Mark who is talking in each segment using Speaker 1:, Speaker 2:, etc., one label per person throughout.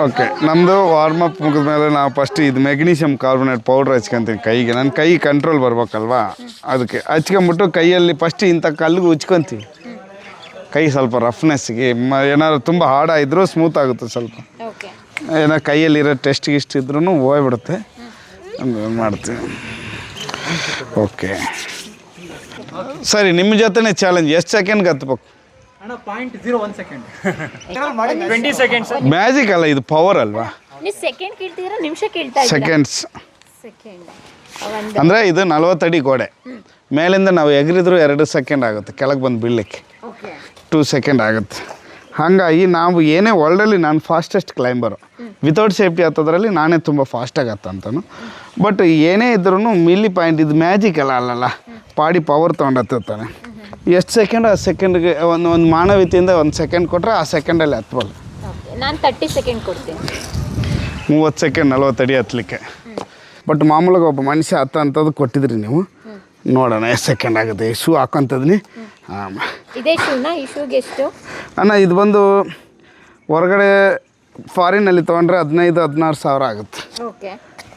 Speaker 1: Okay, ನಮ್ಮದು warm up ಮುಗಿದ ಮೇಲೆ ನಾವು ಫಸ್ಟ್ ಇದು ಮೆಗ್ನೀಷಿಯಮ್ ಕಾರ್ಬೊನೇಟ್ ಪೌಡ್ರ್ ಹಚ್ಕೊತೀನಿ ಕೈಗೆ. ನನ್ನ ಕೈ ಕಂಟ್ರೋಲ್ ಬರ್ಬೇಕಲ್ವಾ, ಅದಕ್ಕೆ ಹಚ್ಕೊಂಬಿಟ್ಟು ಕೈಯಲ್ಲಿ ಫಸ್ಟ್ ಇಂಥ ಕಲ್ಲಿಗೆ ಉಚ್ಕೊತೀವಿ. ಕೈ ಸ್ವಲ್ಪ ರಫ್ನೆಸ್ಗೆ ಏನಾದ್ರು ತುಂಬ ಹಾರ್ಡಾಗಿದ್ರೂ ಸ್ಮೂತ್ ಆಗುತ್ತೆ. ಸ್ವಲ್ಪ ಏನೋ ಕೈಯಲ್ಲಿರೋ ಟೆಸ್ಟ್ ಗಿಸ್ಟ್ ಇದ್ರೂ ಹೋಗ್ಬಿಡುತ್ತೆ. ಮಾಡ್ತೀವಿ. ಓಕೆ ಸರಿ, ನಿಮ್ಮ ಜೊತೆನೇ ಚಾಲೆಂಜ್. ಎಷ್ಟು ಸೆಕೆಂಡ್ಗೆ ಹತ್ಬೇಕು? ಮ್ಯಾಜಿಕ್ ಅಲ್ಲ, ಇದು ಪವರ್ ಅಲ್ವಾ? ಸೆಕೆಂಡ್ಸ್ ಅಂದರೆ ಇದು 40 ಅಡಿ ಗೋಡೆ ಮೇಲಿಂದ ನಾವು ಎಗರಿದ್ರು 2 ಸೆಕೆಂಡ್ ಆಗುತ್ತೆ, ಕೆಳಗೆ ಬಂದು ಬೀಳಲಿಕ್ಕೆ 2 ಸೆಕೆಂಡ್ ಆಗುತ್ತೆ. ಹಾಗಾಗಿ ನಾವು ಏನೇ ವರ್ಲ್ಡಲ್ಲಿ ನಾನು ಫಾಸ್ಟೆಸ್ಟ್ ಕ್ಲೈಂಬರು. ವಿತೌಟ್ ಸೇಫ್ಟಿ ಹತ್ತೋದ್ರಲ್ಲಿ ನಾನೇ ತುಂಬ ಫಾಸ್ಟಾಗಿ ಹತ್ತಂತನು. ಬಟ್ ಏನೇ ಇದ್ರೂ ಮಿಲ್ಲಿ ಪಾಯಿಂಟ್ ಇದು ಮ್ಯಾಜಿಕ್ ಅಲ್ಲ, ಪಾಡಿ ಪವರ್ ತೊಗೊಂಡು ಹತ್ತಿರ್ತಾನೆ. ಎಷ್ಟು ಸೆಕೆಂಡ್, ಆ ಸೆಕೆಂಡ್ಗೆ ಒಂದು ಮಾನವೀಯತೆಯಿಂದ 1 ಸೆಕೆಂಡ್ ಕೊಟ್ಟರೆ ಆ ಸೆಕೆಂಡಲ್ಲಿ ಹತ್ಬೋದು.
Speaker 2: ನಾನು 30 ಸೆಕೆಂಡ್ ಕೊಡ್ತೀನಿ.
Speaker 1: 30 ಸೆಕೆಂಡ್ 40 ಅಡಿ ಹತ್ತಲಿಕ್ಕೆ. ಬಟ್ ಮಾಮೂಲಾಗಿ ಒಬ್ಬ ಮನುಷ್ಯ ಹತ್ತಂಥದ್ದು ಕೊಟ್ಟಿದ್ರಿ ನೀವು. ನೋಡೋಣ ಎಷ್ಟು ಸೆಕೆಂಡ್ ಆಗುತ್ತೆ. ಶೂ ಹಾಕೊಂತದ್ನಿ. ಹಾಂ,
Speaker 2: ಇದೇ ಶೂನಾ? ಈ ಶೂಗೆ ಎಷ್ಟು
Speaker 1: ಅಣ್ಣ? ಇದು ಬಂದು ಹೊರಗಡೆ ಫಾರಿನಲ್ಲಿ ತೊಗೊಂಡ್ರೆ 15-16 ಸಾವಿರ ಆಗುತ್ತೆ.
Speaker 2: ಓಕೆ,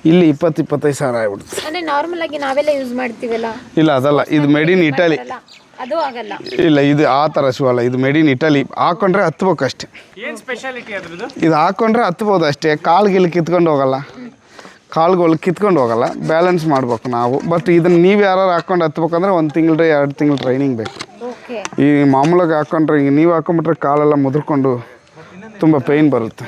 Speaker 1: ಇಲ್ಲಿ 20-25 ಸಾವಿರ ಆಗಿಬಿಡುತ್ತೆ.
Speaker 2: ಅಂದರೆ ನಾರ್ಮಲ್ ಆಗಿ ನಾವೆಲ್ಲ ಯೂಸ್ ಮಾಡ್ತೀವಲ್ಲ?
Speaker 1: ಇಲ್ಲ, ಅದಲ್ಲ, ಇದು ಮೇಡ್ ಇನ್ ಇಟಲಿ.
Speaker 2: ಅದು ಆಗಲ್ಲ.
Speaker 1: ಇಲ್ಲ, ಇದು ಆ ಥರ ಶೂ ಅಲ್ಲ, ಇದು ಮೇಡ್ ಇನ್ ಇಟಲಿ. ಹಾಕೊಂಡ್ರೆ ಹತ್ಬೇಕು ಅಷ್ಟೇ.
Speaker 3: ಏನು ಸ್ಪೆಷಾಲಿಟಿ ಅದ್ರದ್ದು?
Speaker 1: ಇದು ಹಾಕೊಂಡ್ರೆ ಹತ್ಬೋದು ಅಷ್ಟೇ. ಕಾಲ್ಗಿಲ್ಲಿ ಕಿತ್ಕೊಂಡು ಹೋಗಲ್ಲ, ಕಾಳುಗಳು ಕಿತ್ಕೊಂಡು ಹೋಗಲ್ಲ. ಬ್ಯಾಲೆನ್ಸ್ ಮಾಡ್ಬೇಕು ನಾವು. ಬಟ್ ಇದನ್ನು ನೀವು ಯಾರು ಹಾಕ್ಕೊಂಡು ಹತ್ಬೇಕಂದ್ರೆ 1 ತಿಂಗಳು 2 ತಿಂಗಳು ಟ್ರೈನಿಂಗ್ ಬೇಕು. ಈ ಮಾಮೂಲಾಗಿ ಹಾಕ್ಕೊಂಡ್ರೆ ಈಗ ನೀವು ಹಾಕೊಂಡ್ಬಿಟ್ರೆ ಕಾಲೆಲ್ಲ ಮುದ್ರಕೊಂಡು ತುಂಬ ಪೇಯ್ನ್ ಬರುತ್ತೆ.